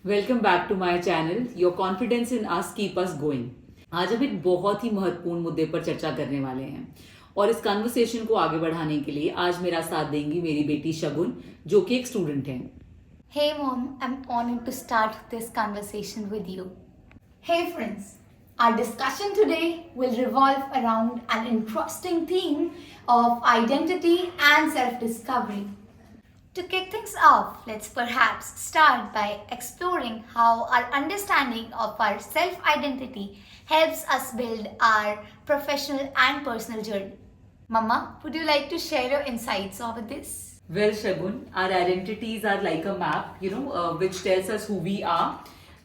Welcome back to my channel. Your confidence in us keep us going. आज हम एक बहुत ही महत्वपूर्ण मुद्दे पर चर्चा करने वाले हैं और इस कन्वर्सेशन को आगे बढ़ाने के लिए आज मेरा साथ देंगी मेरी बेटी शगुन, जो कि एक स्टूडेंट है। Hey mom, I'm honored to start this conversation with you. Hey friends, our discussion today will revolve around an interesting theme of identity and self-discovery. To kick things off, let's perhaps start by exploring how our understanding of our self-identity helps us build our professional and personal journey. Mama, would you like to share your insights over this? Well, Shagun, our identities are like a map, which tells us who we are.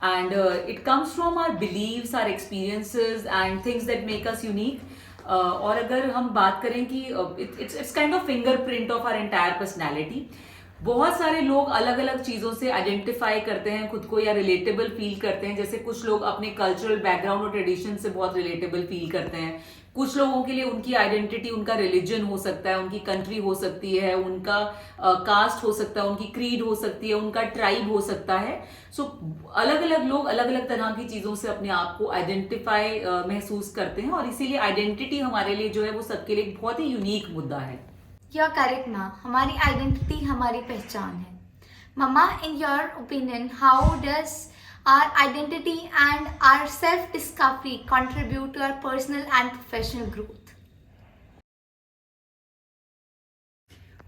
And it comes from our beliefs, our experiences, and things that make us unique. और अगर हम बात करें कि it's kind of fingerprint of our entire personality. बहुत सारे लोग अलग अलग चीज़ों से आइडेंटिफाई करते हैं खुद को या रिलेटेबल फील करते हैं। जैसे कुछ लोग अपने कल्चरल बैकग्राउंड और ट्रेडिशन से बहुत रिलेटेबल फील करते हैं। कुछ लोगों के लिए उनकी आइडेंटिटी उनका रिलीजन हो सकता है, उनकी कंट्री हो सकती है, उनका कास्ट हो सकता है, उनकी क्रीड हो सकती है, उनका ट्राइब हो सकता है। सो अलग अलग लोग अलग अलग तरह की चीज़ों से अपने आप को आइडेंटिफाई महसूस करते हैं और इसीलिए आइडेंटिटी हमारे लिए जो है वो सबके लिए एक बहुत ही यूनिक मुद्दा है। You're correct, Ma. हमारी आइडेंटिटी हमारी पहचान है. Mama, in your opinion, how does our identity and our self-discovery contribute to our personal and professional growth?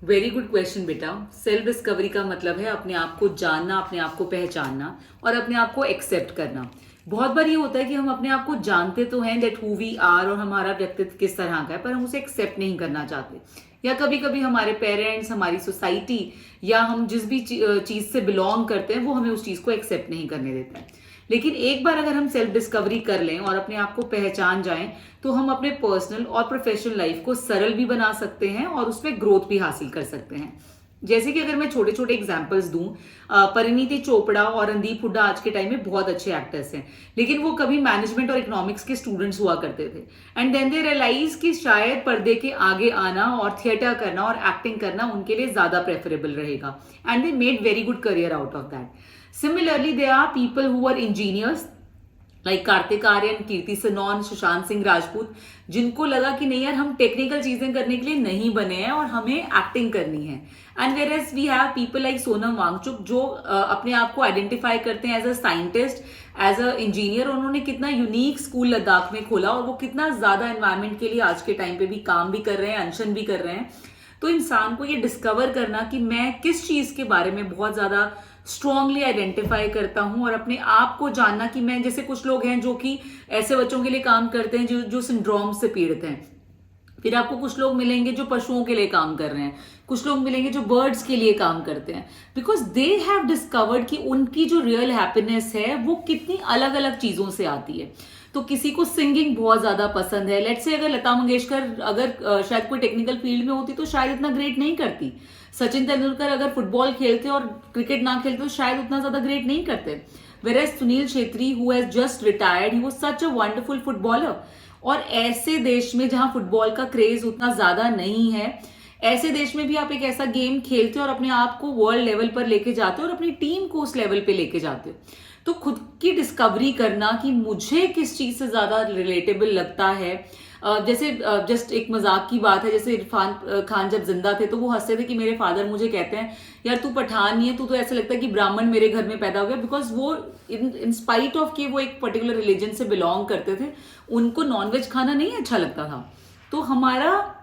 Very good question बेटा। सेल्फ डिस्कवरी का मतलब है अपने आप को जानना, अपने आप को पहचानना और अपने आप को एक्सेप्ट करना। बहुत बार ये होता है कि हम अपने आप को जानते तो हैं दैट हु वी आर और हमारा व्यक्तित्व किस तरह का है, पर हम उसे एक्सेप्ट नहीं करना चाहते। या कभी कभी हमारे पेरेंट्स, हमारी सोसाइटी या हम जिस भी चीज़ से बिलोंग करते हैं वो हमें उस चीज़ को एक्सेप्ट नहीं करने देता है। लेकिन एक बार अगर हम सेल्फ डिस्कवरी कर लें और अपने आप को पहचान जाएं तो हम अपने पर्सनल और प्रोफेशनल लाइफ को सरल भी बना सकते हैं और उसमें ग्रोथ भी हासिल कर सकते हैं। जैसे कि अगर मैं छोटे छोटे एग्जाम्पल्स दूं, परिणीति चोपड़ा और रणदीप हुड्डा आज के टाइम में बहुत अच्छे एक्टर्स हैं, लेकिन वो कभी मैनेजमेंट और इकोनॉमिक्स के स्टूडेंट्स हुआ करते थे। एंड देन दे रियलाइज कि शायद पर्दे के आगे आना और थिएटर करना और एक्टिंग करना उनके लिए ज्यादा प्रेफरेबल रहेगा। And they made very good career out of that. Similarly, there are people who are engineers like Kartik Aaryan, Kriti Sanon, Sushant Singh Rajput, जिनको लगा कि नहीं यार हम टेक्निकल चीजें करने के लिए नहीं बने हैं और हमें एक्टिंग करनी है। And whereas we have people like Sonam Wangchuk जो अपने आप को आइडेंटिफाई करते हैं as a scientist, as a engineer. उन्होंने कितना यूनिक स्कूल लद्दाख में खोला और वो कितना ज्यादा एनवायरमेंट के लिए आज के टाइम पे भी काम भी कर रहे हैं, अनशन भी कर रहे हैं। तो इंसान को ये डिस्कवर करना कि मैं किस चीज के बारे में बहुत ज्यादा स्ट्रांगली आइडेंटिफाई करता हूं और अपने आप को जानना कि मैं, जैसे कुछ लोग हैं जो कि ऐसे बच्चों के लिए काम करते हैं जो सिंड्रोम से पीड़ित हैं। फिर आपको कुछ लोग मिलेंगे जो पशुओं के लिए काम कर रहे हैं, कुछ लोग मिलेंगे जो बर्ड्स के लिए काम करते हैं, बिकॉज दे हैव डिस्कवर्ड कि उनकी जो रियल हैप्पीनेस है वो कितनी अलग अलग चीजों से आती है। तो किसी को सिंगिंग बहुत ज्यादा पसंद है। लेट्स से अगर लता मंगेशकर अगर शायद कोई टेक्निकल फील्ड में होती तो शायद इतना ग्रेट नहीं करती। सचिन तेंदुलकर अगर फुटबॉल खेलते और क्रिकेट ना खेलते तो शायद उतना ज्यादा ग्रेट नहीं करते। Whereas Sunil Chhetri who has just retired, he was such a wonderful footballer. और ऐसे देश में जहां फुटबॉल का क्रेज उतना ज्यादा नहीं है, ऐसे देश में भी आप एक ऐसा गेम खेलते हो और अपने आप को वर्ल्ड लेवल पर लेके जाते हो और अपनी टीम को उस लेवल पे लेके जाते हो। तो खुद की डिस्कवरी करना कि मुझे किस चीज से ज्यादा रिलेटेबल लगता है। जैसे जस्ट एक मजाक की बात है, जैसे इरफान खान जब जिंदा थे तो वो हंसते थे कि मेरे फादर मुझे कहते हैं यार तू पठान नहीं है, तू तो ऐसा लगता है कि ब्राह्मण मेरे घर में पैदा हो गया। बिकॉज वो इन स्पाइट ऑफ कि वो एक पर्टिकुलर रिलीजन से बिलोंग करते थे, उनको नॉनवेज खाना नहीं अच्छा लगता था। तो हमारा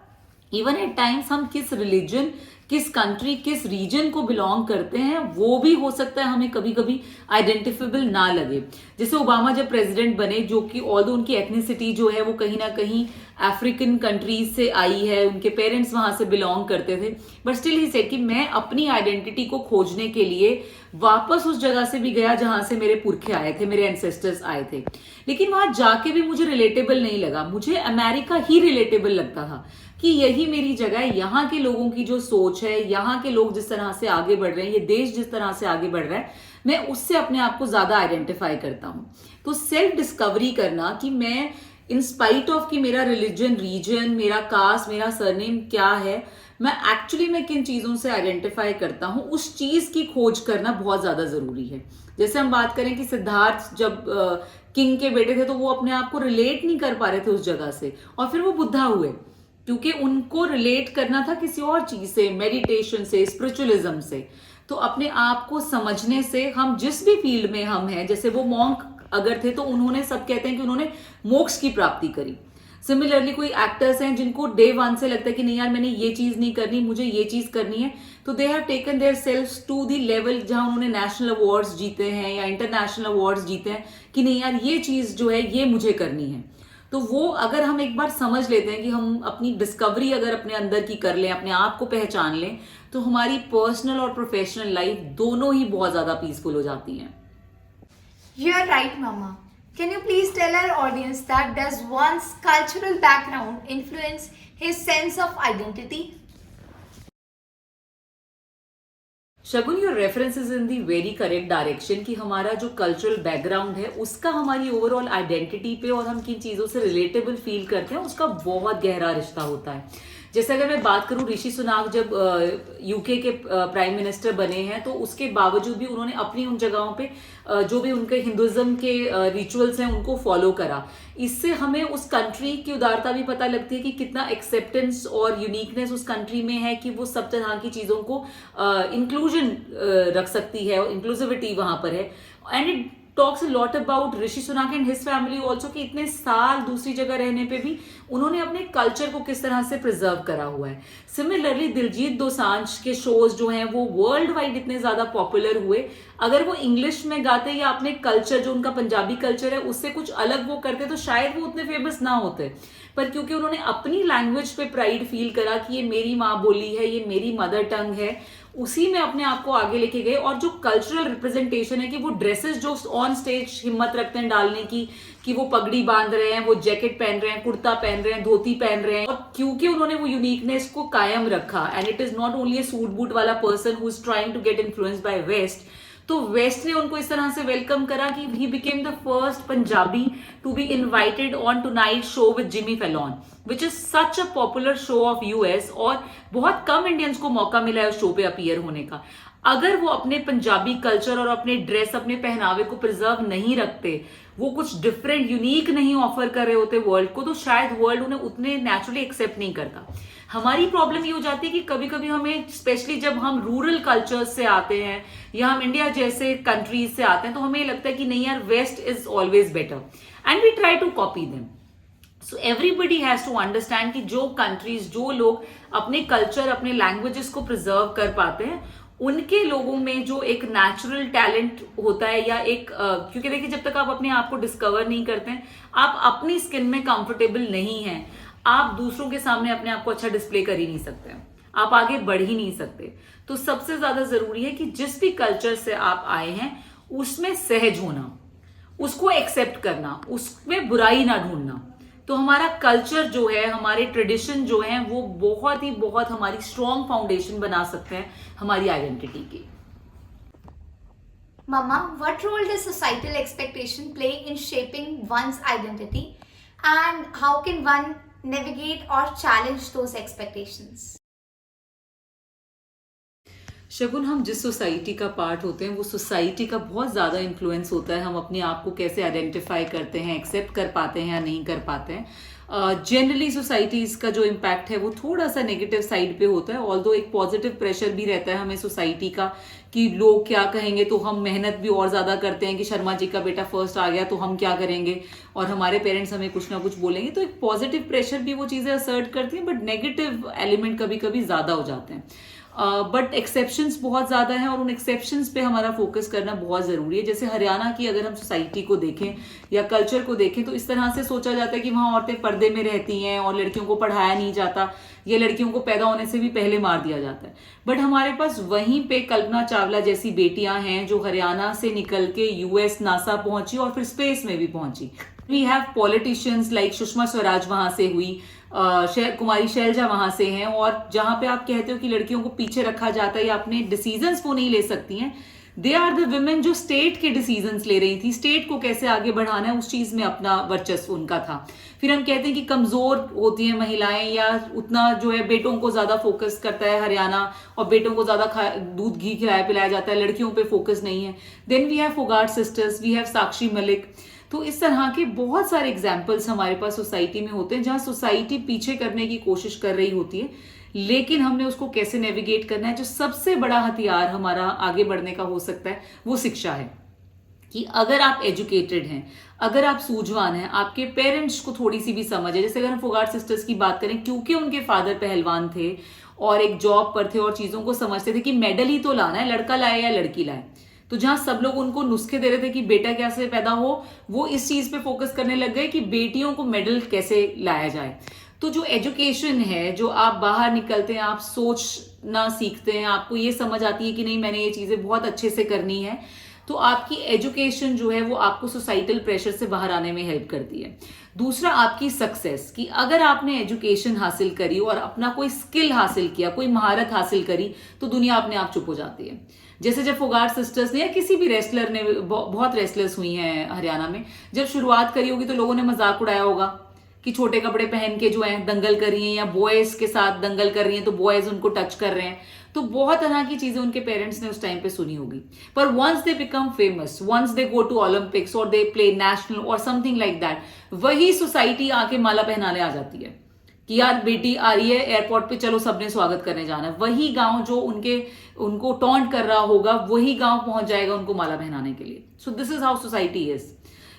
इवन एट टाइम्स हम किस रिलीजन, किस कंट्री, किस रीजन को बिलोंग करते हैं वो भी हो सकता है हमें कभी कभी आइडेंटिफेबल ना लगे। जैसे ओबामा जब प्रेसिडेंट बने, जो कि ऑल्दो उनकी एथनिसिटी जो है वो कहीं ना कहीं अफ्रीकन कंट्रीज से आई है, उनके पेरेंट्स वहां से बिलोंग करते थे, बट स्टिल ही सेड कि मैं अपनी आइडेंटिटी को खोजने के लिए वापस उस जगह से भी गया जहां से मेरे पुरखे आए थे, मेरे एंसेस्टर्स आए थे। लेकिन वहां जाके भी मुझे रिलेटेबल नहीं लगा, मुझे अमेरिका ही रिलेटेबल लगता था कि यही मेरी जगह है। यहाँ के लोगों की जो सोच है, यहाँ के लोग जिस तरह से आगे बढ़ रहे हैं, ये देश जिस तरह से आगे बढ़ रहा है, मैं उससे अपने आप को ज्यादा आइडेंटिफाई करता हूँ। तो सेल्फ डिस्कवरी करना कि मैं इन स्पाइट ऑफ कि मेरा रिलीजन, रीजन, मेरा कास्ट, मेरा सरनेम क्या है, मैं एक्चुअली मैं किन चीज़ों से आइडेंटिफाई करता हूँ, उस चीज़ की खोज करना बहुत ज़्यादा ज़रूरी है। जैसे हम बात करें कि सिद्धार्थ जब किंग के बेटे थे तो वो अपने आप को रिलेट नहीं कर पा रहे थे उस जगह से, और फिर वो बुद्धा हुए क्योंकि उनको रिलेट करना था किसी और चीज से, मेडिटेशन से, स्पिरिचुअलिज्म से। तो अपने आप को समझने से हम जिस भी फील्ड में हम हैं, जैसे वो मॉन्क अगर थे तो उन्होंने, सब कहते हैं कि उन्होंने मोक्ष की प्राप्ति करी। सिमिलरली कोई एक्टर्स हैं जिनको डे वन से लगता है कि नहीं यार मैंने ये चीज नहीं करनी, मुझे ये चीज करनी है, तो they have taken their selves to the level जहां उन्होंने नेशनल अवार्ड्स जीते हैं या इंटरनेशनल अवार्ड्स जीते हैं कि नहीं यार ये चीज जो है ये मुझे करनी है। तो वो अगर हम एक बार समझ लेते हैं कि हम अपनी डिस्कवरी अगर अपने अंदर की कर लें, अपने आप को पहचान लें, तो हमारी पर्सनल और प्रोफेशनल लाइफ दोनों ही बहुत ज्यादा पीसफुल हो जाती हैं। You're right, Mama. Can you please tell our audience that does one's cultural background influence his sense of identity? Shagun, your reference is in the very correct direction कि हमारा जो cultural background है उसका हमारी overall identity पे और हम किन चीज़ों से रिलेटेबल फील करते हैं उसका बहुत गहरा रिश्ता होता है। जैसे अगर मैं बात करूं, ऋषि सुनाक जब यूके के प्राइम मिनिस्टर बने हैं तो उसके बावजूद भी उन्होंने अपनी उन जगहों पे जो भी उनके हिंदुज्म के रिचुअल्स हैं उनको फॉलो करा। इससे हमें उस कंट्री की उदारता भी पता लगती है कि कितना एक्सेप्टेंस और यूनिकनेस उस कंट्री में है कि वो सब तरह की चीज़ों को इंक्लूजन रख सकती है और इंक्लूसिविटी वहां पर है। And it talks a lot about Rishi Sunak and his family also कि इतने साल दूसरी जगह रहने पे भी उन्होंने अपने कल्चर को किस तरह से प्रिजर्व करा हुआ है। सिमिलरली दिलजीत दोसांझ के शोज जो हैं वो वर्ल्ड वाइड इतने ज्यादा पॉपुलर हुए, अगर वो इंग्लिश में गाते या अपने कल्चर जो उनका पंजाबी कल्चर है उससे कुछ अलग वो करते तो शायद वो उतने फेमस ना होते, पर क्योंकि उन्होंने अपनी लैंग्वेज पे प्राइड फील करा कि ये मेरी माँ बोली है, ये मेरी मदर टंग है, उसी में अपने आप को आगे लेके गए। और जो कल्चरल रिप्रेजेंटेशन है कि वो ड्रेसेस जो ऑन स्टेज हिम्मत रखते हैं डालने की, कि वो पगड़ी बांध रहे हैं, वो जैकेट पहन रहे हैं, कुर्ता पहन रहे हैं, धोती पहन रहे हैं, और क्योंकि उन्होंने वो यूनिकनेस को कायम रखा, and it is not only a suit boot वाला person who is trying to get influenced by west, तो वेस्ट ने उनको इस तरह से वेलकम करा कि he became the first Punjabi to be invited on tonight show with Jimmy Fallon, which is such a popular show of US, और बहुत कम इंडियंस को मौका मिला है उस शो पे अपीयर होने का। अगर वो अपने पंजाबी कल्चर और अपने ड्रेस, अपने पहनावे को प्रिजर्व नहीं रखते, वो कुछ डिफरेंट यूनिक नहीं ऑफर कर रहे होते वर्ल्ड को, तो शायद वर्ल्ड उन्हें उतने नेचुरली एक्सेप्ट नहीं करता। हमारी प्रॉब्लम ये हो जाती है कि कभी कभी हमें, स्पेशली जब हम रूरल कल्चर्स से आते हैं या हम इंडिया जैसे कंट्रीज से आते हैं, तो हमें लगता है कि नहीं यार west is always better and we try to copy them. So everybody has to understand कि जो कंट्रीज, जो लोग अपने कल्चर, अपने लैंग्वेजेस को प्रिजर्व कर पाते हैं, उनके लोगों में जो एक नेचुरल टैलेंट होता है या एक क्योंकि देखिए जब तक आप अपने आप को डिस्कवर नहीं करते हैं, आप अपनी स्किन में कंफर्टेबल नहीं हैं, आप दूसरों के सामने अपने आप को अच्छा डिस्प्ले कर ही नहीं सकते, आप आगे बढ़ ही नहीं सकते। तो सबसे ज्यादा जरूरी है कि जिस भी कल्चर से आप आए हैं उसमें सहज होना, उसको एक्सेप्ट करना, उसमें बुराई ना ढूंढना। तो हमारा कल्चर जो है, हमारे ट्रेडिशन जो है, वो बहुत ही बहुत हमारी स्ट्रॉन्ग फाउंडेशन बना सकते हैं हमारी आइडेंटिटी की। Mama, what role does societal expectation play in shaping one's identity, and how can one navigate or challenge those expectations? शगुन, हम जिस सोसाइटी का पार्ट होते हैं वो सोसाइटी का बहुत ज़्यादा इन्फ्लुएंस होता है हम अपने आप को कैसे आइडेंटिफाई करते हैं, एक्सेप्ट कर पाते हैं या नहीं कर पाते हैं। जनरली सोसाइटीज का जो इम्पैक्ट है वो थोड़ा सा नेगेटिव साइड पे होता है, ऑल्दो एक पॉजिटिव प्रेशर भी रहता है हमें सोसाइटी का कि लोग क्या कहेंगे, तो हम मेहनत भी और ज़्यादा करते हैं कि शर्मा जी का बेटा फर्स्ट आ गया तो हम क्या करेंगे, और हमारे पेरेंट्स हमें कुछ ना कुछ बोलेंगे। तो एक पॉजिटिव प्रेशर भी वो चीज़ें असर्ट करती हैं, बट नेगेटिव एलिमेंट कभी कभी ज़्यादा हो जाते हैं। बट एक्सेप्शंस बहुत ज़्यादा हैं और उन एक्सेप्शंस पे हमारा फोकस करना बहुत ज़रूरी है। जैसे हरियाणा की अगर हम सोसाइटी को देखें या कल्चर को देखें तो इस तरह से सोचा जाता है कि वहाँ औरतें पर्दे में रहती हैं और लड़कियों को पढ़ाया नहीं जाता, या लड़कियों को पैदा होने से भी पहले मार दिया जाता है। बट हमारे पास वहीं पे कल्पना चावला जैसी बेटियां हैं जो हरियाणा से निकल के यूएस नासा पहुंची और फिर स्पेस में भी पहुंची। We have politicians like Sushma Swaraj वहां से हुई, कुमारी शैलजा वहां से हैं, और जहां पे आप कहते हो कि लड़कियों को पीछे रखा जाता है या अपने डिसीजंस वो नहीं ले सकती हैं, दे आर द वुमेन जो स्टेट के डिसीजंस ले रही थी, स्टेट को कैसे आगे बढ़ाना है उस चीज में अपना वर्चस्व उनका था। फिर हम कहते हैं कि कमजोर होती हैं महिलाएं, या उतना जो है बेटों को ज्यादा फोकस करता है हरियाणा, और बेटों को ज्यादा दूध घी खिलाया पिलाया जाता है, लड़कियों पे फोकस नहीं है। Then we have Phogat sisters, we have Sakshi Malik. तो इस तरह के बहुत सारे एग्जाम्पल्स हमारे पास सोसाइटी में होते हैं जहां सोसाइटी पीछे करने की कोशिश कर रही होती है, लेकिन हमने उसको कैसे नेविगेट करना है। जो सबसे बड़ा हथियार हमारा आगे बढ़ने का हो सकता है वो शिक्षा है। कि अगर आप एजुकेटेड हैं, अगर आप सूझवान हैं, आपके पेरेंट्स को थोड़ी सी भी समझ है, जैसे अगर हम फोगाट सिस्टर्स की बात करें, क्योंकि उनके फादर पहलवान थे और एक जॉब पर थे और चीजों को समझते थे कि मेडल ही तो लाना है, लड़का लाए या लड़की लाए। तो जहां सब लोग उनको नुस्खे दे रहे थे कि बेटा कैसे पैदा हो, वो इस चीज पे फोकस करने लग गए कि बेटियों को मेडल कैसे लाया जाए। तो जो एजुकेशन है, जो आप बाहर निकलते हैं, आप सोचना सीखते हैं, आपको ये समझ आती है कि नहीं मैंने ये चीजें बहुत अच्छे से करनी है, तो आपकी एजुकेशन जो है वो आपको सोसाइटल प्रेशर से बाहर आने में हेल्प करती है। दूसरा आपकी सक्सेस, कि अगर आपने एजुकेशन हासिल करी और अपना कोई स्किल हासिल किया, कोई महारत हासिल करी, तो दुनिया अपने आप चुप हो जाती है। जैसे जब फोगाट सिस्टर्स ने या किसी भी रेसलर ने, बहुत रेसलर्स हुई हैं हरियाणा में, जब शुरुआत करी होगी तो लोगों ने मजाक उड़ाया होगा कि छोटे कपड़े पहन के जो है दंगल कर रही हैं, या बॉयज के साथ दंगल कर रही हैं तो बॉयज उनको टच कर रहे हैं। तो बहुत तरह की चीजें उनके पेरेंट्स ने उस टाइम पे सुनी होगी। पर once they become famous, once they go to Olympics और दे प्ले नेशनल और समथिंग लाइक दैट, वही सोसाइटी आके माला पहनाने आ जाती है कि यार बेटी आ रही है एयरपोर्ट पे, चलो सबने स्वागत करने जाना है। वही गांव जो उनको टॉन्ट कर रहा होगा, वही गांव पहुंच जाएगा उनको माला पहनाने के लिए। So this is how society is,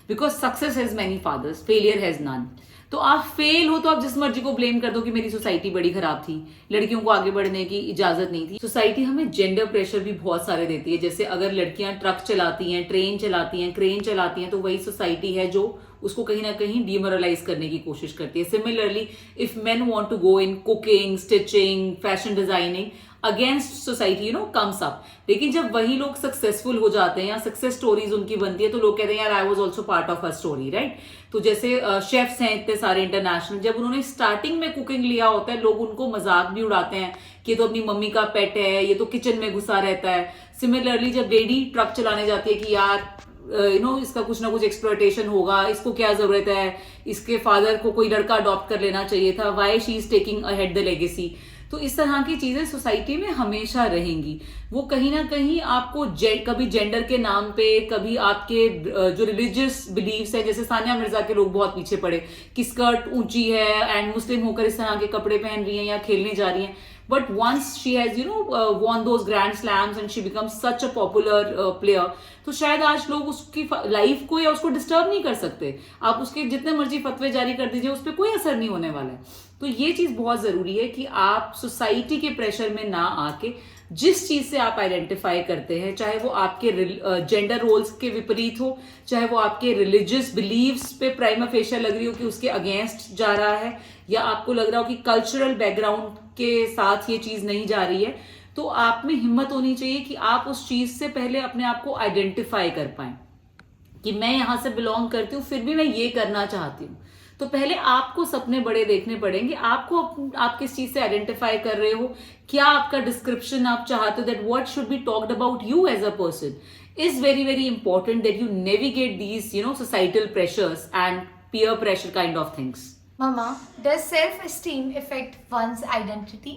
because success has many fathers, failure has none. तो आप फेल हो तो आप जिस मर्जी को ब्लेम कर दो कि मेरी सोसाइटी बड़ी खराब थी, लड़कियों को आगे बढ़ने की इजाजत नहीं थी। सोसाइटी हमें जेंडर प्रेशर भी बहुत सारे देती है। जैसे अगर लड़कियां ट्रक चलाती हैं, ट्रेन चलाती हैं, क्रेन चलाती हैं, तो वही सोसाइटी है जो उसको कहीं ना कहीं डिमोरलाइज करने की कोशिश करती है। Similarly if men want to go in cooking, stitching, fashion designing, against society comes up. लेकिन जब वही लोग सक्सेसफुल हो जाते हैं या सक्सेस स्टोरीज उनकी बनती है, तो लोग कहते हैं यार I was also part of her story, right. तो जैसे शेफ्स हैं इतने सारे इंटरनेशनल, जब उन्होंने स्टार्टिंग में कुकिंग लिया होता है, लोग उनको मजाक भी उड़ाते हैं कि ये तो अपनी मम्मी का पेट है, ये तो किचन में घुसा रहता है। सिमिलरली जब लेडी ट्रक चलाने जाती है कि यार इसका कुछ ना कुछ एक्सप्लॉयटेशन होगा, इसको क्या जरूरत है, इसके फादर को कोई लड़का अडॉप्ट कर लेना चाहिए था, why she is taking ahead the legacy. तो इस तरह की चीजें सोसाइटी में हमेशा रहेंगी। वो कहीं ना कहीं आपको कभी जेंडर के नाम पे, कभी आपके जो रिलीजियस बिलीव्स है, जैसे सानिया मिर्जा के लोग बहुत पीछे पड़े कि स्कर्ट ऊंची है एंड मुस्लिम होकर इस तरह के कपड़े पहन रही हैं या खेलने जा रही हैं। But once she has, won those grand slams and she becomes such a popular player, तो शायद आज लोग उसकी लाइफ को या उसको डिस्टर्ब नहीं कर सकते। आप उसके जितने मर्जी फतवे जारी कर दीजिए, उस पर कोई असर नहीं होने वाला है। तो ये चीज बहुत जरूरी है कि आप सोसाइटी के प्रेशर में ना आके, जिस चीज से आप आइडेंटिफाई करते हैं, चाहे वो आपके जेंडर रोल्स के विपरीत हो, चाहे वो आपके रिलीजियस बिलीव्स पे प्राइमा फेशिया लग रही हो कि उसके अगेंस्ट जा रहा है, या आपको लग रहा हो कि कल्चरल बैकग्राउंड के साथ ये चीज नहीं जा रही है, तो आप में हिम्मत होनी चाहिए कि आप उस चीज से पहले अपने आप को आइडेंटिफाई कर पाए कि मैं यहां से बिलोंग करती हूँ, फिर भी मैं ये करना चाहती हूँ। तो पहले आपको सपने बड़े देखने पड़ेंगे। आपको आप किस चीज से आइडेंटिफाई कर रहे हो, क्या आपका डिस्क्रिप्शन आप चाहते हो, that what should be talked about you as a person is very very important, that you navigate these societal pressures and peer pressure kind of things. Mama, does self-esteem affect one's identity?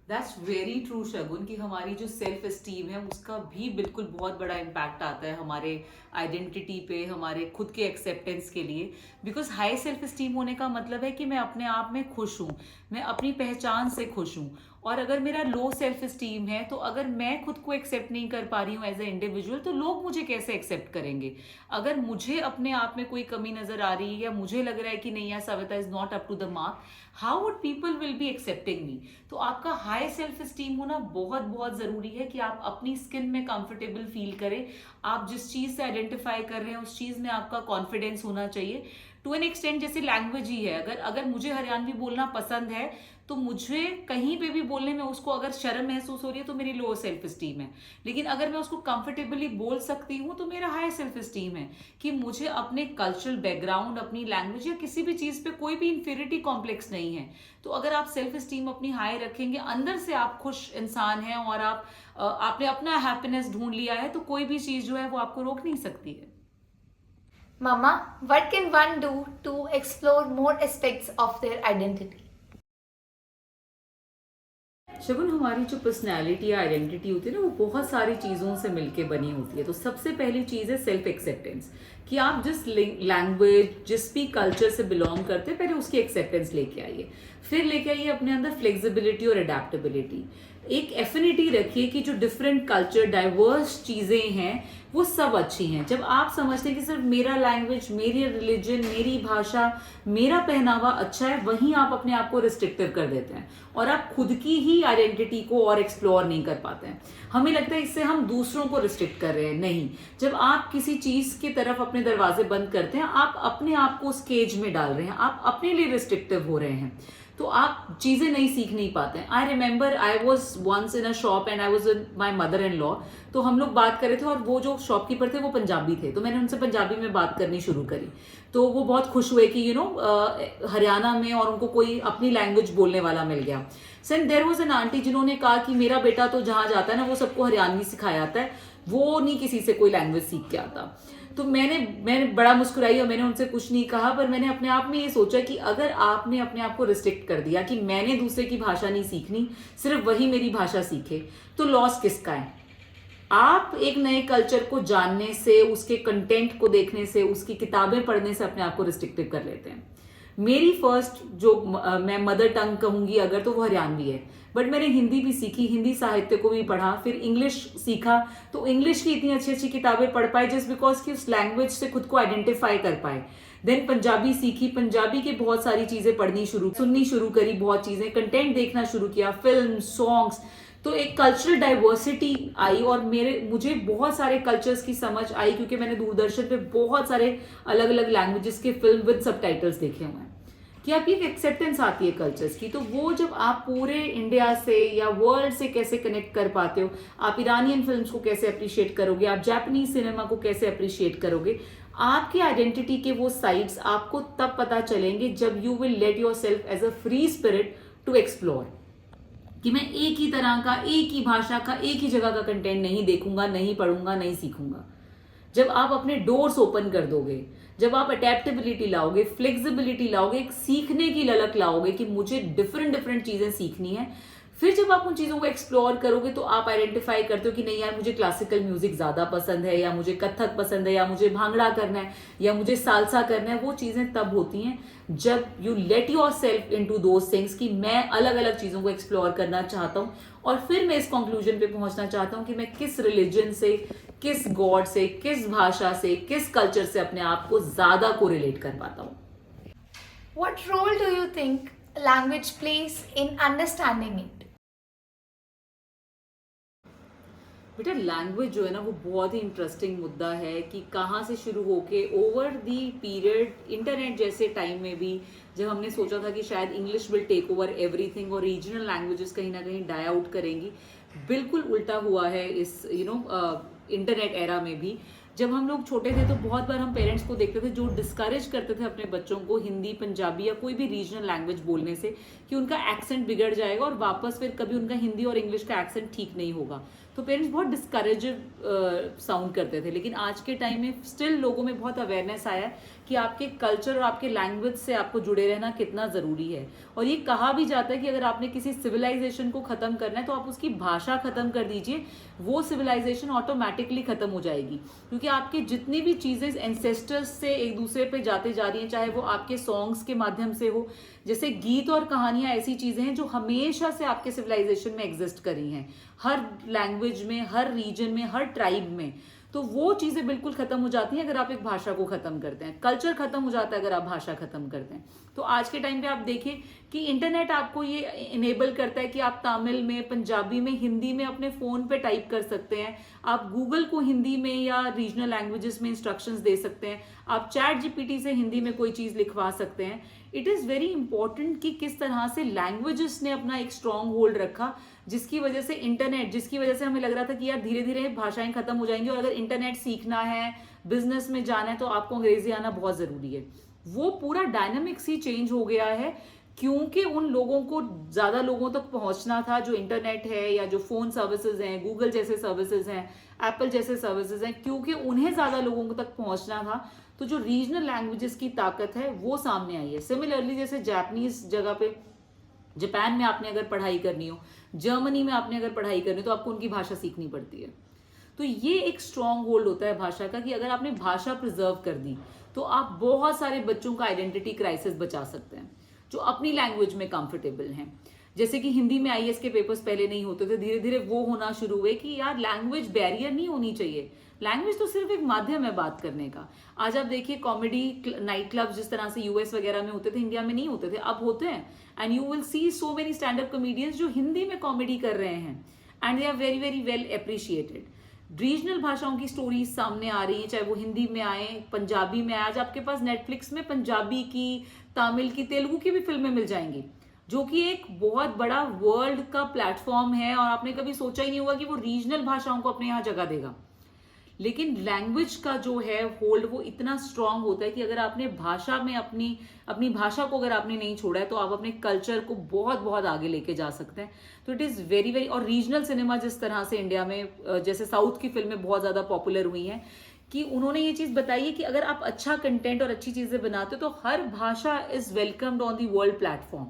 That's very true Shagun, कि हमारी जो self esteem है उसका भी बिल्कुल बहुत बड़ा impact आता है हमारे आइडेंटिटी पे, हमारे खुद के एक्सेप्टेंस के लिए। बिकॉज हाई सेल्फ एस्टीम होने का मतलब है कि मैं अपने आप में खुश हूँ, मैं अपनी पहचान से खुश हूँ। और अगर मेरा लो सेल्फ एस्टीम है, तो अगर मैं खुद को एक्सेप्ट नहीं कर पा रही हूँ एज ए इंडिविजुअल, तो लोग मुझे कैसे एक्सेप्ट करेंगे। अगर मुझे अपने आप में कोई कमी नजर आ रही है, या मुझे लग रहा है कि नहीं यार Savita is not up to the mark, how would people will be excepting me. तो आपका हाई सेल्फ एस्टीम होना बहुत बहुत जरूरी है कि आप अपनी स्किन में कंफर्टेबल फील करें। आप जिस चीज से आइडेंटिफाई कर रहे हैं उस चीज में आपका कॉन्फिडेंस होना चाहिए। टू एन एक्सटेंट जैसे लैंग्वेज ही है, अगर अगर मुझे हरियाणवी बोलना पसंद है तो मुझे कहीं पे भी बोलने में उसको अगर शर्म महसूस हो रही है तो मेरी लो सेल्फ स्टीम है। लेकिन अगर मैं उसको कंफर्टेबली बोल सकती हूँ तो मेरा हाई सेल्फ स्टीम है कि मुझे अपने कल्चरल बैकग्राउंड, अपनी लैंग्वेज या किसी भी चीज़ पे कोई भी इंफीरियरिटी कॉम्प्लेक्स नहीं है। तो अगर आप सेल्फ स्टीम अपनी हाई रखेंगे, अंदर से आप खुश इंसान हैं और आपने अपना हैप्पीनेस ढूंढ लिया है, तो कोई भी चीज़ जो है वो आपको रोक नहीं सकती है। Mama, what can one do to explore more aspects of their identity? शगुन, हमारी जो पर्सनैलिटी या आइडेंटिटी होती है ना, वो बहुत सारी चीज़ों से मिलके बनी होती है। तो सबसे पहली चीज़ है सेल्फ एक्सेप्टेंस, कि आप जिस लैंग्वेज, जिस भी कल्चर से बिलोंग करते हैं, पहले उसकी एक्सेप्टेंस लेके आइए। फिर लेके आइए अपने अंदर फ्लेक्सिबिलिटी और अडेप्टेबिलिटी। एक एफिनिटी रखिए कि जो डिफरेंट कल्चर, डाइवर्स चीज़ें हैं, वो सब अच्छी हैं। जब आप समझते हैं कि सिर्फ मेरा लैंग्वेज, मेरी रिलीजन, मेरी भाषा, मेरा पहनावा अच्छा है, वहीं आप अपने आप को रिस्ट्रिक्टिव कर देते हैं और आप खुद की ही आइडेंटिटी को और एक्सप्लोर नहीं कर पाते हैं। हमें लगता है इससे हम दूसरों को रिस्ट्रिक्ट कर रहे हैं। नहीं, जब आप किसी चीज़ की तरफ अपने दरवाजे बंद करते हैं, आप अपने आप को उस केज में डाल रहे हैं, आप अपने लिए रिस्ट्रिक्टिव हो रहे हैं, तो आप चीज़ें नहीं सीख नहीं पाते हैं। I remember I was once in a shop and I was in my mother in law. तो हम लोग बात कर रहे थे और वो जो शॉपकीपर थे वो पंजाबी थे, तो मैंने उनसे पंजाबी में बात करनी शुरू करी। तो वो बहुत खुश हुए कि हरियाणा में और उनको कोई अपनी लैंग्वेज बोलने वाला मिल गया। Then there was an aunty जिन्होंने कहा कि मेरा बेटा तो जहाँ जाता है ना, वो सबको हरियाणवी सिखाया आता है, वो नहीं किसी से कोई लैंग्वेज सीख के आता। तो मैंने बड़ा मुस्कुराई और मैंने उनसे कुछ नहीं कहा, पर मैंने अपने आप में ये सोचा कि अगर आपने अपने आप को रिस्ट्रिक्ट कर दिया कि मैंने दूसरे की भाषा नहीं सीखनी, सिर्फ वही मेरी भाषा सीखे, तो लॉस किसका है? आप एक नए कल्चर को जानने से, उसके कंटेंट को देखने से, उसकी किताबें पढ़ने से अपने आप को रिस्ट्रिक्टिव कर लेते हैं। मेरी फर्स्ट जो मैं मदर टंग कहूंगी अगर, तो वो हरियाणवी है, बट मैंने हिंदी भी सीखी, हिंदी साहित्य को भी पढ़ा, फिर इंग्लिश सीखा, तो इंग्लिश की इतनी अच्छी अच्छी किताबें पढ़ पाई जस्ट बिकॉज कि उस लैंग्वेज से खुद को आइडेंटिफाई कर पाए। देन पंजाबी सीखी, पंजाबी की बहुत सारी चीजें पढ़नी सुननी शुरू करी, बहुत चीजें, कंटेंट देखना शुरू किया, फिल्म, सॉन्ग्स, तो एक कल्चरल डाइवर्सिटी आई और मुझे बहुत सारे कल्चर्स की समझ आई, क्योंकि मैंने दूरदर्शन पे बहुत सारे अलग अलग लैंग्वेजेस के फिल्म विद सबटाइटल्स देखे हुए हैं, कि आपकी एक एक्सेप्टेंस आती है कल्चर्स की। तो वो जब आप पूरे इंडिया से या वर्ल्ड से कैसे कनेक्ट कर पाते हो, आप ईरानियन फिल्म्स को कैसे अप्रिशिएट करोगे, आप जापानीज सिनेमा को कैसे अप्रिशिएट करोगे, आपकी आइडेंटिटी के वो साइड्स आपको तब पता चलेंगे जब you will let yourself as a free spirit to explore, कि मैं एक ही तरह का, एक ही भाषा का, एक ही जगह का कंटेंट नहीं देखूंगा, नहीं पढ़ूंगा, नहीं सीखूंगा। जब आप अपने डोर्स ओपन कर दोगे, जब आप अडेप्टेबिलिटी लाओगे, फ्लेक्सिबिलिटी लाओगे, एक सीखने की ललक लाओगे कि मुझे डिफरेंट डिफरेंट चीजें सीखनी है, फिर जब आप उन चीज़ों को एक्सप्लोर करोगे तो आप आइडेंटिफाई करते हो कि नहीं यार, मुझे क्लासिकल म्यूजिक ज़्यादा पसंद है, या मुझे कथक पसंद है, या मुझे भांगड़ा करना है, या मुझे सालसा करना है। वो चीज़ें तब होती हैं जब you let yourself into those things, कि मैं अलग अलग चीज़ों को एक्सप्लोर करना चाहता हूँ, और फिर मैं इस कंक्लूजन पे पहुंचना चाहता हूँ कि मैं किस रिलीजन से, किस गॉड से, किस भाषा से, किस कल्चर से अपने आप को ज़्यादा को रिलेट कर पाता हूँ। What role do you think language plays in understanding it? बेटा, लैंग्वेज जो है ना, वो बहुत ही इंटरेस्टिंग मुद्दा है कि कहाँ से शुरू होके ओवर दी पीरियड, इंटरनेट जैसे टाइम में भी जब हमने सोचा था कि शायद English will take over everything और रीजनल लैंग्वेजेस कहीं ना कहीं डाई आउट करेंगी, बिल्कुल उल्टा हुआ है इस इंटरनेट एरा में भी। जब हम लोग छोटे थे तो बहुत बार हम पेरेंट्स को देखते थे जो डिस्करेज करते थे अपने बच्चों को हिंदी, पंजाबी या कोई भी रीजनल लैंग्वेज बोलने से, कि उनका एक्सेंट बिगड़ जाएगा और वापस फिर कभी उनका हिंदी और इंग्लिश का एक्सेंट ठीक नहीं होगा। तो पेरेंट्स बहुत डिस्करेजिव साउंड करते थे। लेकिन आज के टाइम में स्टिल लोगों में बहुत अवेयरनेस आया है कि आपके कल्चर और आपके लैंग्वेज से आपको जुड़े रहना कितना ज़रूरी है। और ये कहा भी जाता है कि अगर आपने किसी सिविलाइजेशन को ख़त्म करना है तो आप उसकी भाषा ख़त्म कर दीजिए, वो सिविलाइजेशन ऑटोमेटिकली ख़त्म हो जाएगी। क्योंकि आपके जितनी भी चीज़ें एंसेस्टर्स से एक दूसरे पे जाते जा रही हैं, चाहे वो आपके सॉन्ग्स के माध्यम से हो, जैसे गीत और कहानियाँ ऐसी चीज़ें हैं जो हमेशा से आपके सिविलाइजेशन में एग्जिस्ट करी हैं, हर लैंग्वेज में, हर रीजन में, हर ट्राइब में। तो वो चीज़ें बिल्कुल ख़त्म हो जाती हैं अगर आप एक भाषा को ख़त्म करते हैं, कल्चर ख़त्म हो जाता है अगर आप भाषा ख़त्म करते हैं। तो आज के टाइम पे आप देखिए कि इंटरनेट आपको ये इनेबल करता है कि आप तमिल में, पंजाबी में, हिंदी में अपने फ़ोन पे टाइप कर सकते हैं, आप गूगल को हिंदी में या रीजनल लैंग्वेजेस में इंस्ट्रक्शंस दे सकते हैं, आप चैट जीपीटी से हिंदी में कोई चीज़ लिखवा सकते हैं। इट इज़ वेरी इंपॉर्टेंट कि किस तरह से लैंग्वेजेस ने अपना एक स्ट्रॉन्ग होल्ड रखा, जिसकी वजह से इंटरनेट, जिसकी वजह से हमें लग रहा था कि यार धीरे धीरे भाषाएं खत्म हो जाएंगी और अगर इंटरनेट सीखना है, बिजनेस में जाना है तो आपको अंग्रेजी आना बहुत ज़रूरी है। वो पूरा डायनामिक्स ही चेंज हो गया है क्योंकि उन लोगों को ज़्यादा लोगों तक पहुंचना था जो इंटरनेट है या जो फ़ोन सर्विसेज हैं, गूगल जैसे सर्विसेज हैं, एप्पल जैसे सर्विसेज हैं, क्योंकि उन्हें ज़्यादा लोगों तक पहुंचना था तो जो रीजनल लैंग्वेजेस की ताकत है वो सामने आई है। सिमिलरली जैसे जापानीज जगह पे, जापान में आपने अगर पढ़ाई करनी हो, जर्मनी में आपने अगर पढ़ाई करनी हो तो आपको उनकी भाषा सीखनी पड़ती है। तो ये एक स्ट्रॉन्ग होल्ड होता है भाषा का कि अगर आपने भाषा प्रिजर्व कर दी तो आप बहुत सारे बच्चों का आइडेंटिटी क्राइसिस बचा सकते हैं जो अपनी लैंग्वेज में कंफर्टेबल हैं। जैसे कि हिंदी में आईएएस के पेपर्स पहले नहीं होते थे, धीरे धीरे वो होना शुरू हुए कि यार लैंग्वेज बैरियर नहीं होनी चाहिए, लैंग्वेज तो सिर्फ एक माध्यम है बात करने का। आज आप देखिए कॉमेडी नाइट क्लब जिस तरह से यूएस वगैरह में होते थे, इंडिया में नहीं होते थे, अब होते हैं। And you will see so many stand up comedians जो हिंदी में कॉमेडी कर रहे हैं and they are very very well appreciated. Regional भाषाओं की स्टोरीज सामने आ रही हैं, चाहे वो हिंदी में आए, पंजाबी में आए। आज आपके पास नेटफ्लिक्स में पंजाबी की, तमिल की, तेलुगु की भी फिल्में मिल जाएंगी, जो कि एक बहुत बड़ा वर्ल्ड का प्लेटफॉर्म है और आपने कभी सोचा ही नहीं होगा कि वो रीजनल भाषाओं को अपने यहाँ जगह देगा। लेकिन लैंग्वेज का जो है होल्ड वो इतना स्ट्रांग होता है कि अगर आपने भाषा में अपनी भाषा को अगर आपने नहीं छोड़ा है तो आप अपने कल्चर को बहुत बहुत आगे लेके जा सकते हैं। तो इट इज़ वेरी वेरी, और रीजनल सिनेमा जिस तरह से इंडिया में जैसे साउथ की फिल्में बहुत ज़्यादा पॉपुलर हुई हैं कि उन्होंने ये चीज़ बताई है कि अगर आप अच्छा कंटेंट और अच्छी चीज़ें बनाते हो तो हर भाषा is welcomed on the world platform.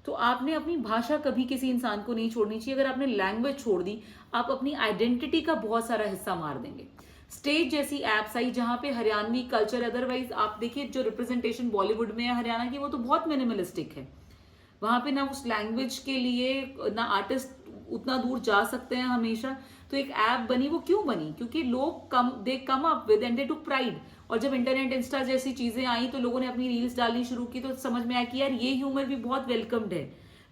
तो आपने अपनी भाषा कभी किसी इंसान को नहीं छोड़नी चाहिए। अगर आपने लैंग्वेज छोड़ दी आप अपनी आइडेंटिटी का बहुत सारा हिस्सा मार देंगे। स्टेज जैसी एप्स आई जहां पे हरियाणवी कल्चर, अदरवाइज आप देखिए जो रिप्रेजेंटेशन बॉलीवुड में है हरियाणा की, वो तो बहुत मिनिमलिस्टिक है। वहां पे ना उस लैंग्वेज के लिए ना आर्टिस्ट उतना दूर जा सकते हैं हमेशा। तो एक ऐप बनी, वो क्यों बनी? क्योंकि लोग they come up with and they to pride. और जब इंटरनेट, इंस्टा जैसी चीजें आई तो लोगों ने अपनी रील्स डालनी शुरू की तो समझ में आया कि यार ये ह्यूमर भी बहुत वेलकम्ड है,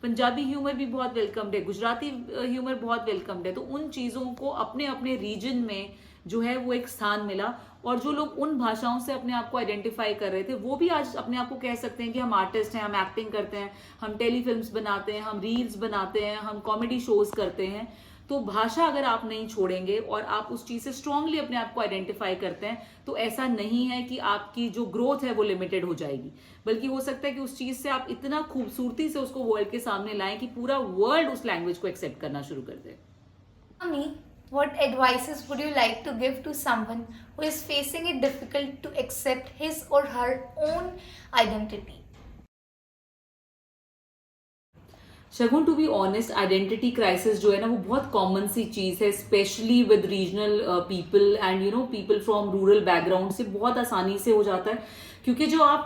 पंजाबी ह्यूमर भी बहुत वेलकम्ड है, गुजराती ह्यूमर बहुत वेलकम्ड है। तो उन चीजों को अपने अपने रीजन में जो है वो एक स्थान मिला। और जो लोग उन भाषाओं से अपने आप को आइडेंटिफाई कर रहे थे वो भी आज अपने आप को कह सकते हैं कि हम आर्टिस्ट हैं, हम एक्टिंग करते हैं, हम टेलीफिल्म्स बनाते हैं, हम रील्स बनाते हैं, हम कॉमेडी शोज करते हैं। तो भाषा अगर आप नहीं छोड़ेंगे और आप उस चीज से स्ट्रांगली अपने आप को आइडेंटिफाई करते हैं तो ऐसा नहीं है कि आपकी जो ग्रोथ है वो लिमिटेड हो जाएगी, बल्कि हो सकता है कि उस चीज से आप इतना खूबसूरती से उसको वर्ल्ड के सामने लाएं कि पूरा वर्ल्ड उस लैंग्वेज को एक्सेप्ट करना शुरू कर दे। Mummy, what advices would you like to give to someone who is facing it difficult to accept his or her own identity? Shagun, to be honest, identity crisis जो है ना वो बहुत कॉमन सी चीज़ है, specially with regional people and you know people from rural background से बहुत आसानी से हो जाता है। क्योंकि जो आप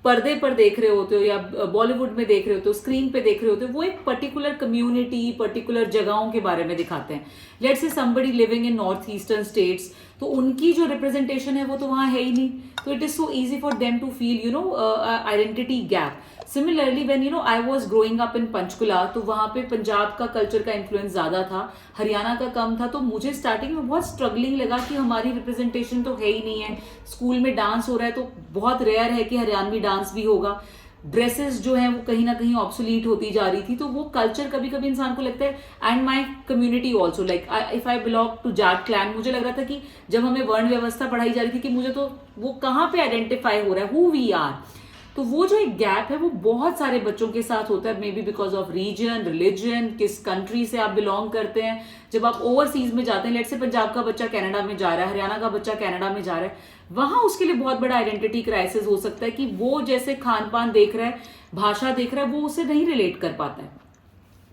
पर्दे पर देख रहे होते हो या बॉलीवुड में देख रहे होते हो, स्क्रीन पे देख रहे होते हो, वो एक पर्टिकुलर कम्युनिटी, पर्टिकुलर जगहों के बारे में दिखाते हैं। Let's say somebody living in north eastern states, तो उनकी जो रिप्रेजेंटेशन है वो तो वहाँ है ही नहीं, तो it is so easy for them to feel you know identity gap. Similarly when you know I was growing up in Panchkula, तो वहाँ पे पंजाब का कल्चर का इन्फ्लुएंस ज़्यादा था, हरियाणा का कम था। तो मुझे स्टार्टिंग में बहुत स्ट्रगलिंग लगा कि हमारी रिप्रेजेंटेशन तो है ही नहीं है। स्कूल में डांस हो रहा है तो बहुत रेयर है कि हरियाणवी डांस भी होगा। ड्रेसेस जो है वो कहीं ना कहीं ऑब्सोलीट होती जा रही थी। तो वो कल्चर कभी कभी इंसान को लगता है, and my community also, like if I belong to Jat clan, मुझे लग रहा था कि जब हमें वर्ण व्यवस्था पढ़ाई जा रही थी कि मुझे तो वो कहाँ पे आइडेंटिफाई हो रहा है, हु वी आर। तो वो जो एक गैप है वो बहुत सारे बच्चों के साथ होता है, maybe because of reason, religion, किस कंट्री से आप बिलोंग करते हैं। जब आप ओवरसीज में जाते हैं, लेट्स से पंजाब का बच्चा कनाडा में जा रहा है, हरियाणा का बच्चा कनाडा में जा रहा है, वहां उसके लिए बहुत बड़ा आइडेंटिटी क्राइसिस हो सकता है कि वो जैसे खान पान देख रहा है, भाषा देख रहा है, वो उसे नहीं रिलेट कर पाता है।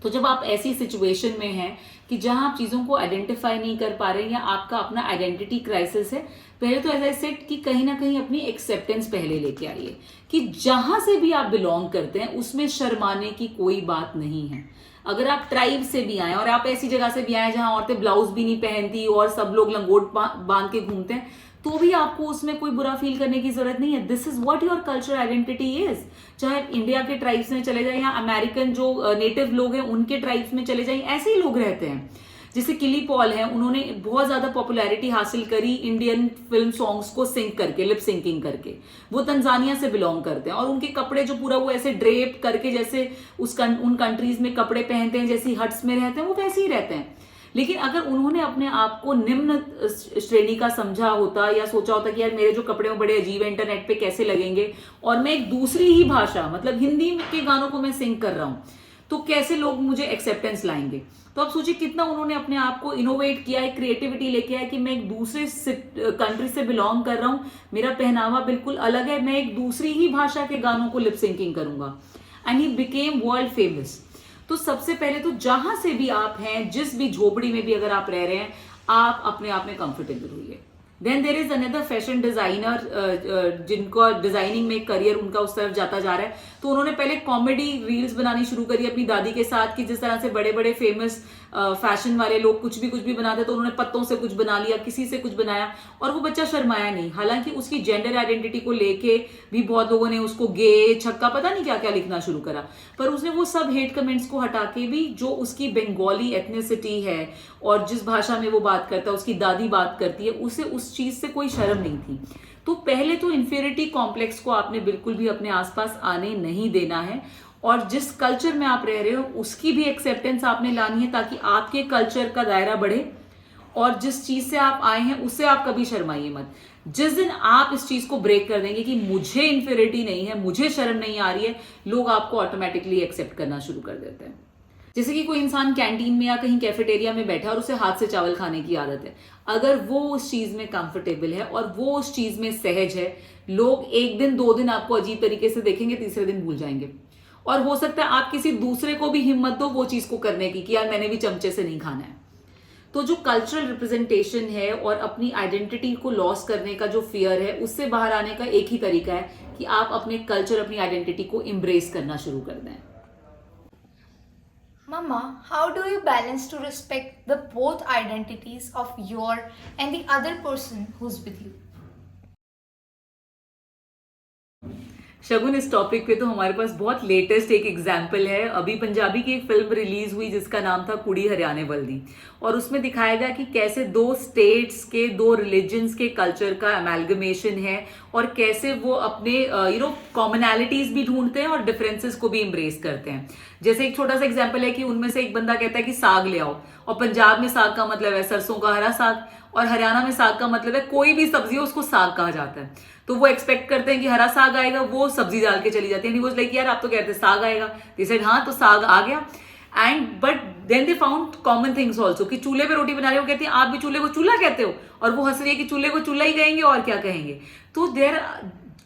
तो जब आप ऐसी सिचुएशन में हैं कि जहां आप चीजों को आइडेंटिफाई नहीं कर पा रहे हैं या आपका अपना आइडेंटिटी क्राइसिस है, पहले तो ऐसा सेट कि कहीं ना कहीं अपनी एक्सेप्टेंस पहले लेके आइए कि जहां से भी आप बिलोंग करते हैं उसमें शर्माने की कोई बात नहीं है। अगर आप ट्राइब से भी आए और आप ऐसी जगह से भी आए जहां औरतें ब्लाउज भी नहीं पहनती और सब लोग लंगोट बांध के घूमते हैं, तो भी आपको उसमें कोई बुरा फील करने की जरूरत नहीं है. This is what your cultural identity is. चाहे इंडिया के ट्राइब्स में चले जाए या अमेरिकन जो नेटिव लोग हैं उनके ट्राइब्स में चले जाए, ऐसे ही लोग रहते हैं. जैसे किली पॉल है, उन्होंने बहुत ज्यादा पॉपुलैरिटी हासिल करी इंडियन फिल्म सॉन्ग्स को सिंग करके, लिप सिंकिंग करके. वो तंजानिया से बिलोंग करते हैं और उनके कपड़े जो पूरा वो ऐसे ड्रेप करके जैसे उन कंट्रीज में कपड़े पहनते हैं, जैसी हट्स में रहते हैं, वो वैसे ही रहते हैं. लेकिन अगर उन्होंने अपने आप को निम्न श्रेणी का समझा होता या सोचा होता कि यार मेरे जो कपड़े हैं बड़े अजीब है, इंटरनेट पे कैसे लगेंगे, और मैं एक दूसरी ही भाषा मतलब हिंदी के गानों को मैं सिंग कर रहा हूं, तो कैसे लोग मुझे एक्सेप्टेंस लाएंगे. तो आप सोचिए कितना उन्होंने अपने आप को इनोवेट किया है, क्रिएटिविटी लेके आया कि मैं एक दूसरे कंट्री से बिलोंग कर रहा हूं, मेरा पहनावा बिल्कुल अलग है, मैं एक दूसरी ही भाषा के गानों को लिप सिंकिंग करूंगा. And he became world famous. तो सबसे पहले तो जहां से भी आप हैं, जिस भी झोपड़ी में भी अगर आप रह रहे हैं, आप अपने आप में कंफर्टेबल हुई. Then there is another fashion designer जिनको डिजाइनिंग में करियर उनका उस तरफ जाता जा रहा है. तो उन्होंने पहले कॉमेडी रील्स बनानी शुरू करी अपनी दादी के साथ कि जिस तरह से बड़े बड़े फेमस फैशन वाले लोग कुछ भी बनाते, तो उन्होंने पत्तों से कुछ बना लिया, किसी से कुछ बनाया, और वो बच्चा शर्माया नहीं. हालांकि उसकी जेंडर आइडेंटिटी को लेके भी बहुत लोगों ने उसको गे, छक्का, पता नहीं क्या क्या लिखना शुरू करा. पर उसने वो सब हेट कमेंट्स को हटा के भी जो उसकी बंगाली एथनिसिटी है और जिस भाषा में वो बात करता है, उसकी दादी बात करती है, उसे उस चीज से कोई शर्म नहीं थी. तो पहले तो इंफीरियरिटी कॉम्प्लेक्स को आपने बिल्कुल भी अपने आसपास आने नहीं देना है, और जिस कल्चर में आप रह रहे हो उसकी भी एक्सेप्टेंस आपने लानी है ताकि आपके कल्चर का दायरा बढ़े, और जिस चीज से आप आए हैं उससे आप कभी शर्माइए मत. जिस दिन आप इस चीज को ब्रेक कर देंगे कि मुझे इंफीरियरिटी नहीं है, मुझे शर्म नहीं आ रही है, लोग आपको ऑटोमेटिकली एक्सेप्ट करना शुरू कर देते हैं. जैसे कि कोई इंसान कैंटीन में या कहीं कैफेटेरिया में बैठा है और उसे हाथ से चावल खाने की आदत है, अगर वो उस चीज में कंफर्टेबल है और वो उस चीज में सहज है, लोग एक दिन 2 दिन आपको अजीब तरीके से देखेंगे, तीसरे दिन भूल जाएंगे. और हो सकता है आप किसी दूसरे को भी हिम्मत दो वो चीज को करने की कि यार मैंने भी चमचे से नहीं खाना है. तो जो कल्चरल रिप्रेजेंटेशन है और अपनी आइडेंटिटी को लॉस करने का जो फियर है, उससे बाहर आने का एक ही तरीका है कि आप अपने कल्चर, अपनी आइडेंटिटी को एम्ब्रेस करना शुरू कर दें. Mama, how do you balance to respect the both identities of your and the other person who's with you? शगुन, इस टॉपिक पे तो हमारे पास बहुत लेटेस्ट एक एग्जाम्पल है. अभी पंजाबी की एक फिल्म रिलीज हुई जिसका नाम था कुड़ी हरियाणे बल्दी, और उसमें दिखाया गया कि कैसे 2 स्टेट्स के 2 रिलीजन्स के कल्चर का अमेलगमेशन है और कैसे वो अपने कॉमनैलिटीज भी ढूंढते हैं और डिफरेंसेस को भी एम्ब्रेस करते हैं. जैसे एक छोटा सा एग्जाम्पल है कि उनमें से एक बंदा कहता है कि साग ले आओ, और पंजाब में साग का मतलब है सरसों का हरा साग, और हरियाणा में साग का मतलब है कोई भी सब्जी हो उसको साग कहा जाता है. तो वो एक्सपेक्ट करते हैं कि हरा साग आएगा, वो सब्जी डाल के चली जाती है. वो लाइक यार आप तो कहते साग आएगा, दे सेड हाँ, तो साग आ गया. And but then they found common things also कि चूल्हे पे रोटी बना रहे हो, कहती है आप भी चूल्हे को चूल्हा कहते हो, और वो हंस रही है कि चूल्हे को चूल्हा ही कहेंगे और क्या कहेंगे. तो देर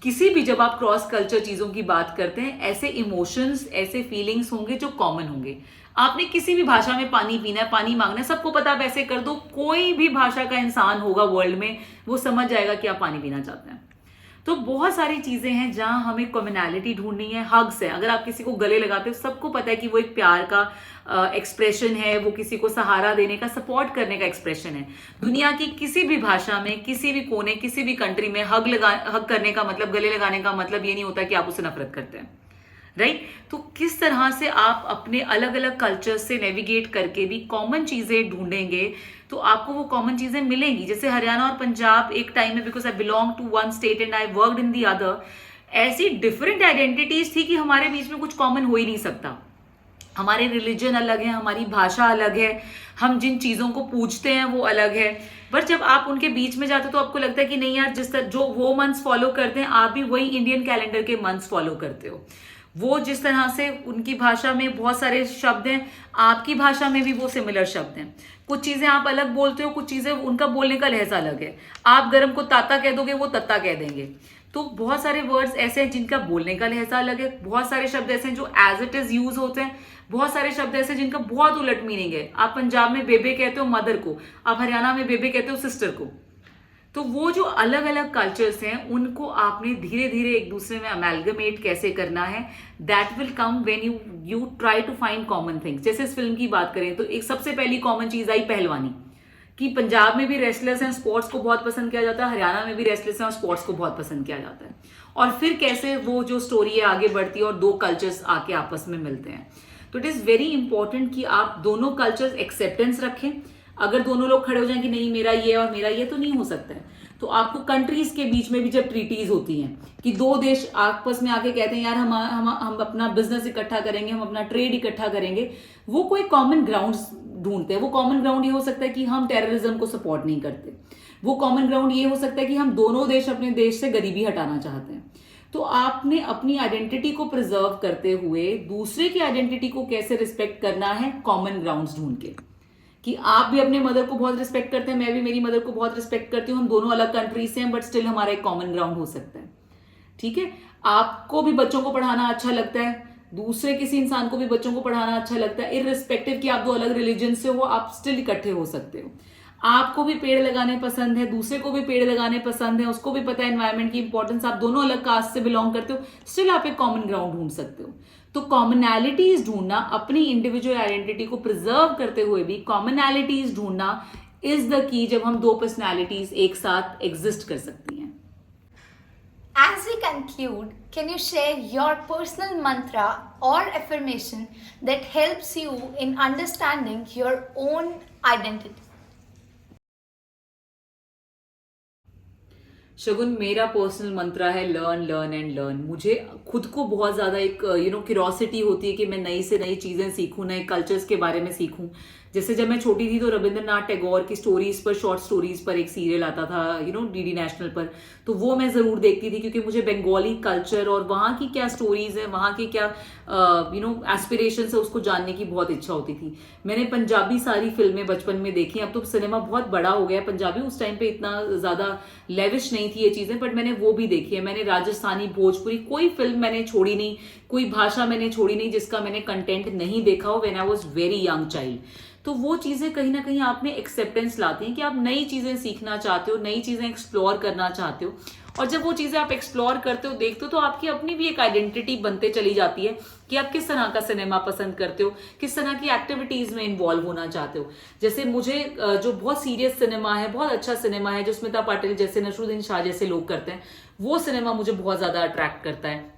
किसी भी जब आप क्रॉस कल्चर चीजों की बात करते हैं, ऐसे इमोशंस, ऐसे फीलिंग्स होंगे जो कॉमन होंगे. आपने किसी भी भाषा में पानी पीना है, पानी मांगना है, सबको पता, आप ऐसे कर दो, कोई भी भाषा का इंसान होगा वर्ल्ड में, वो समझ जाएगा कि आप पानी पीना चाहते हैं. तो बहुत सारी चीजें हैं जहां हमें कॉमनैलिटी ढूंढनी है. हग्स है, अगर आप किसी को गले लगाते हो, सबको पता है कि वो एक प्यार का एक्सप्रेशन है, वो किसी को सहारा देने का, सपोर्ट करने का एक्सप्रेशन है. दुनिया की किसी भी भाषा में, किसी भी कोने, किसी भी कंट्री में हग करने का मतलब, गले लगाने का मतलब ये नहीं होता कि आप उसे नफरत करते हैं. राइट? तो किस तरह से आप अपने अलग अलग कल्चर से नेविगेट करके भी कॉमन चीजें ढूंढेंगे तो आपको वो कॉमन चीजें मिलेंगी. जैसे हरियाणा और पंजाब एक टाइम में, because I belong to one state and I worked in the other, ऐसी डिफरेंट आइडेंटिटीज थी कि हमारे बीच में कुछ कॉमन हो ही नहीं सकता. हमारे रिलीजन अलग है, हमारी भाषा अलग है, हम जिन चीजों को पूछते हैं वो अलग है. बट जब आप उनके बीच में जाते हो तो आपको लगता है कि नहीं यार, जिस तरह जो वो मंथ्स फॉलो करते हैं, आप भी वही इंडियन कैलेंडर के मंथ्स फॉलो करते हो. वो जिस तरह से उनकी भाषा में बहुत सारे शब्द हैं, आपकी भाषा में भी वो सिमिलर शब्द हैं. कुछ चीजें आप अलग बोलते हो, कुछ चीजें उनका बोलने का लहजा अलग है. आप गरम को ताता कह दोगे, वो तत्ता कह देंगे. तो बहुत सारे वर्ड्स ऐसे हैं जिनका बोलने का लहजा अलग है. बहुत सारे शब्द ऐसे हैं जो एज इट इज यूज होते हैं. बहुत सारे शब्द ऐसे जिनका बहुत उलट मीनिंग है. आप पंजाब में बेबे कहते हो मदर को, आप हरियाणा में बेबे कहते हो सिस्टर को. तो वो जो अलग अलग कल्चर्स हैं उनको आपने धीरे धीरे एक दूसरे में अमेलगमेट कैसे करना है, that will come when you try to find common things. जैसे इस फिल्म की बात करें तो एक सबसे पहली कॉमन चीज आई पहलवानी, कि पंजाब में भी रेसलर्स हैं, स्पोर्ट्स को बहुत पसंद किया जाता है, हरियाणा में भी रेसलर्स हैं और स्पोर्ट्स को बहुत पसंद किया जाता है। और फिर कैसे वो जो स्टोरी है आगे बढ़ती है और दो कल्चर्स आके आपस में मिलते हैं। तो इट इज वेरी इंपॉर्टेंट कि आप दोनों कल्चर्स एक्सेप्टेंस रखें। अगर दोनों लोग खड़े हो जाएं कि नहीं मेरा ये और मेरा ये, तो नहीं हो सकता है। तो आपको कंट्रीज के बीच में भी जब ट्रीटीज होती हैं कि दो देश आपस में आके कहते हैं यार हम अपना बिजनेस इकट्ठा करेंगे, हम अपना ट्रेड इकट्ठा करेंगे, वो कोई कॉमन ग्राउंड ढूंढते हैं। वो कॉमन ग्राउंड ये हो सकता है कि हम टेररिज्म को सपोर्ट नहीं करते, वो कॉमन ग्राउंड ये हो सकता है कि हम दोनों देश अपने देश से गरीबी हटाना चाहते हैं। तो आपने अपनी आइडेंटिटी को प्रिजर्व करते हुए दूसरे की आइडेंटिटी को कैसे रिस्पेक्ट करना है, कॉमन ग्राउंड्स ढूंढ के, कि आप भी अपने मदर को बहुत रिस्पेक्ट करते हैं, मैं भी मेरी मदर को बहुत रिस्पेक्ट करती हूँ, हम दोनों अलग कंट्री से हैं बट स्टिल हमारा एक कॉमन ग्राउंड हो सकता है। ठीक है, आपको भी बच्चों को पढ़ाना अच्छा लगता है, दूसरे किसी इंसान को भी बच्चों को पढ़ाना अच्छा लगता है, इररिस्पेक्टिव कि आप दो अलग रिलीजन से हो, आप स्टिल इकट्ठे हो सकते हो। आपको भी पेड़ लगाने पसंद है, दूसरे को भी पेड़ लगाने पसंद है, उसको भी पता है एनवायरमेंट की इंपॉर्टेंस, आप दोनों अलग कास्ट से बिलोंग करते हो, स्टिल आप एक कॉमन ग्राउंड ढूंढ सकते हो। तो कॉमनैलिटीज ढूंढना, अपनी इंडिविजुअल आइडेंटिटी को प्रिजर्व करते हुए भी कॉमनैलिटीज ढूंढना इज द की, जब हम दो पर्सनैलिटीज एक साथ एग्जिस्ट कर सकती हैं। As we conclude, can you share your personal mantra or affirmation that helps you in understanding your own identity? शगुन, मेरा पर्सनल मंत्रा है लर्न लर्न एंड लर्न। मुझे खुद को बहुत ज़्यादा एक क्यूरोसिटी होती है कि मैं नई से नई चीज़ें सीखूं, नए कल्चर्स के बारे में सीखूं। जैसे जब मैं छोटी थी तो रविंद्रनाथ टैगोर की स्टोरीज पर, शॉर्ट स्टोरीज पर एक सीरियल आता था डीडी नेशनल पर, तो वो मैं ज़रूर देखती थी क्योंकि मुझे बंगाली कल्चर और वहाँ की क्या स्टोरीज है, वहाँ के क्या एस्पिरेशन है, उसको जानने की बहुत इच्छा होती थी। मैंने पंजाबी सारी फिल्में बचपन में देखी। अब तो सिनेमा बहुत बड़ा हो गया पंजाबी, उस टाइम पे इतना ज़्यादा लेविश नहीं थी ये चीज़ें, बट मैंने वो भी देखी है। मैंने राजस्थानी, भोजपुरी, कोई फिल्म मैंने छोड़ी नहीं, कोई भाषा मैंने छोड़ी नहीं जिसका मैंने कंटेंट नहीं देखा हो when I was very young child. तो वो चीज़ें कहीं ना कहीं आप में एक्सेप्टेंस लाती हैं कि आप नई चीज़ें सीखना चाहते हो, नई चीज़ें एक्सप्लोर करना चाहते हो। और जब वो चीज़ें आप एक्सप्लोर करते हो, देखते हो, तो आपकी अपनी भी एक आइडेंटिटी बनते चली जाती है कि आप किस तरह का सिनेमा पसंद करते हो, किस तरह की एक्टिविटीज़ में इन्वॉल्व होना चाहते हो। जैसे मुझे जो बहुत सीरियस सिनेमा है, बहुत अच्छा सिनेमा है जो स्मिता पाटिल जैसे, नसरुद्दीन शाह जैसे लोग करते हैं, वो सिनेमा मुझे बहुत ज़्यादा अट्रैक्ट करता है,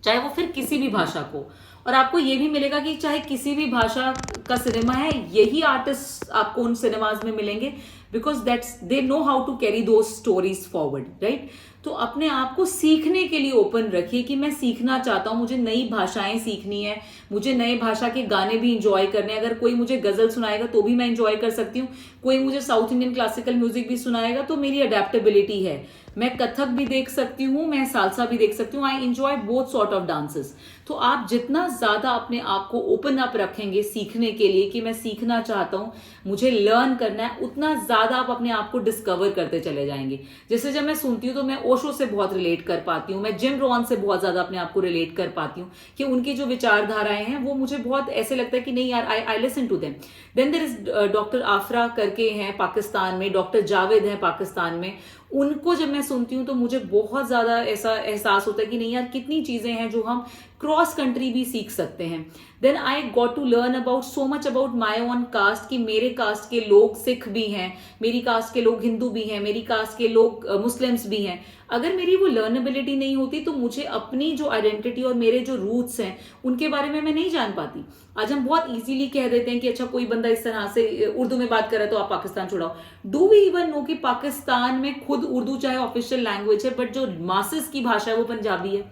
चाहे वो फिर किसी भी भाषा को। और आपको ये भी मिलेगा कि चाहे किसी भी भाषा का सिनेमा है, यही आर्टिस्ट आपको उन सिनेमाज में मिलेंगे, because that's they know how to carry those stories forward, right. तो अपने आप को सीखने के लिए ओपन रखिए कि मैं सीखना चाहता हूँ, मुझे नई भाषाएं सीखनी है, मुझे नए भाषा के गाने भी इंजॉय करने हैं। अगर कोई मुझे गजल सुनाएगा तो भी मैं इंजॉय कर सकती हूँ, कोई मुझे साउथ इंडियन क्लासिकल म्यूजिक भी सुनाएगा तो मेरी अडेप्टेबिलिटी है। मैं कथक भी देख सकती हूँ, मैं सालसा भी देख सकती हूँ। I enjoy both sort of dances. तो आप जितना ज्यादा अपने आप को ओपन अप रखेंगे सीखने के लिए कि मैं सीखना चाहता हूँ, मुझे लर्न करना है, उतना ज्यादा आप अपने आप को डिस्कवर करते चले जाएंगे। जैसे जब मैं सुनती हूँ तो मैं ओशो से बहुत रिलेट कर पाती हूँ, मैं जिम रॉन से बहुत ज्यादा अपने आप को रिलेट कर पाती हूँ कि उनकी जो विचारधाराएं हैं वो मुझे बहुत ऐसे लगता है कि नहीं यार, I listen to them. Then there is doctor Afra करके हैं पाकिस्तान में, डॉक्टर जावेद हैं पाकिस्तान में, उनको जब मैं सुनती हूँ तो मुझे बहुत ज्यादा ऐसा एहसास होता है कि नहीं यार, कितनी चीजें हैं जो हम क्रॉस कंट्री भी सीख सकते हैं। Then I got to learn about so much about my own caste, कि मेरे कास्ट के लोग सिख भी हैं, मेरी कास्ट के लोग हिंदू भी हैं, मेरी कास्ट के लोग मुस्लिम्स भी हैं। अगर मेरी वो लर्नेबिलिटी नहीं होती तो मुझे अपनी जो आइडेंटिटी और मेरे जो रूट्स हैं उनके बारे में मैं नहीं जान पाती। आज हम बहुत इजीली कह देते हैं कि अच्छा कोई बंदा इस तरह से उर्दू में बात कर रहा है तो आप पाकिस्तान छोड़ाओ। डू वी इवन नो कि पाकिस्तान में खुद उर्दू चाहे ऑफिशियल लैंग्वेज है, बट जो मासेस की भाषा है वो पंजाबी है,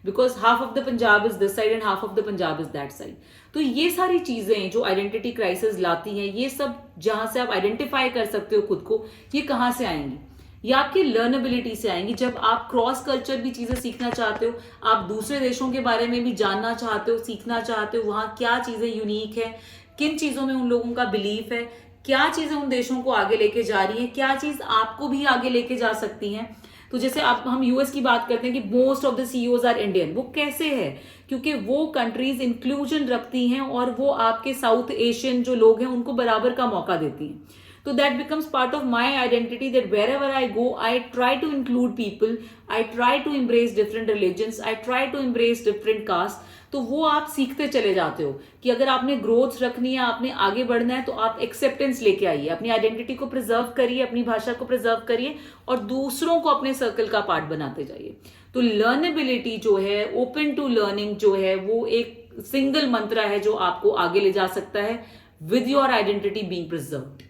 because half of the Punjab is this side and half of the Punjab is that side. तो ये सारी चीजें जो आइडेंटिटी क्राइसिस लाती हैं, ये सब जहां से आप आइडेंटिफाई कर सकते हो खुद को, ये कहां से आएंगी? ये आपकी लर्नेबिलिटी से आएंगी। जब आप क्रॉस कल्चर भी चीजें सीखना चाहते हो, आप दूसरे देशों के बारे में भी जानना चाहते हो, सीखना चाहते हो, वहां क्या चीजें यूनिक है, किन चीजों में उन लोगों का बिलीफ है, क्या चीजें उन देशों को आगे लेके जा रही है, क्या चीज आपको भी आगे लेके जा सकती हैं। तो जैसे आप हम यूएस की बात करते हैं कि most of the CEOs are Indian, वो कैसे है? क्योंकि वो कंट्रीज इंक्लूजन रखती हैं और वो आपके साउथ एशियन जो लोग हैं उनको बराबर का मौका देती हैं। तो that becomes part of my identity, that wherever I go I try to include people, I try to embrace different religions, I try to embrace different caste. तो वो आप सीखते चले जाते हो कि अगर आपने ग्रोथ रखनी है, आपने आगे बढ़ना है, तो आप एक्सेप्टेंस लेके आइए, अपनी आइडेंटिटी को प्रिजर्व करिए, अपनी भाषा को प्रिजर्व करिए और दूसरों को अपने सर्कल का पार्ट बनाते जाइए. तो लर्नेबिलिटी जो है, ओपन टू लर्निंग जो है, वो एक सिंगल मंत्र है जो आपको आगे ले जा सकता है with your identity being preserved.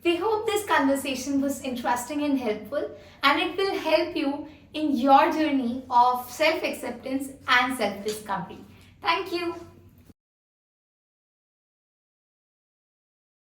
We hope this conversation was interesting and helpful, and it will help you in your journey of self-acceptance and self-discovery. Thank you.